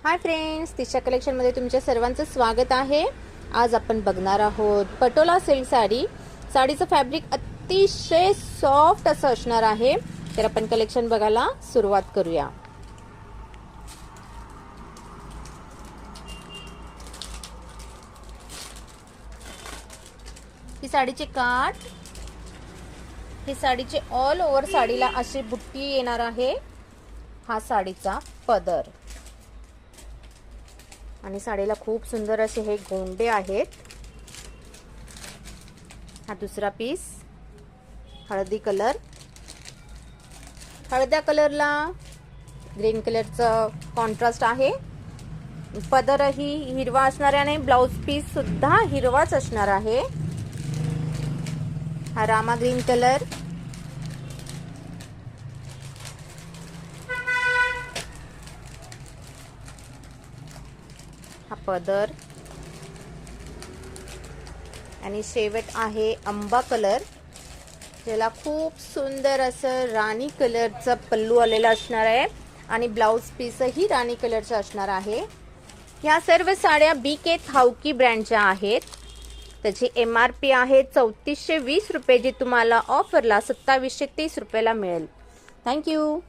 Hi friends, तिच्या कलेक्शनमध्ये तुमच्या सर्वांचं स्वागत आहे। आज आपण बघणार आहोत पटोला सिल्क साडी। साडीचं फॅब्रिक अतिशय सॉफ्ट असं असणार आहे। तर आपण कलेक्शन बघायला सुरुवात करूया। ही साडीचे काठ, ही साडीचे ऑल ओव्हर साडीला अशी बुट्टी येणार आहे। हा साडीचा पदर आणि साडीला खूप सुंदर असे हे गोंडे आहेत। हा दुसरा पीस हळदी कलर, हळद्या कलरला ग्रीन कलरचं कॉन्ट्रास्ट आहे। पदरही हिरवा असणार आहे आणि ब्लाउज पीस सुद्धा हिरवाच असणार आहे। हा रामा ग्रीन कलर, हा पदर आणि शेवट आहे आंबा कलर, ज्याला खूप सुंदर असं राणी कलरचं पल्लू आलेला असणार आहे आणि ब्लाउज पीसही राणी कलरचा असणार आहे। ह्या सर्व साड्या BK थाउकी ब्रँडच्या आहेत। त्याची MRP आहे 3420 रुपये, जी तुम्हाला ऑफरला 2730 रुपयाला मिळेल। थँक्यू।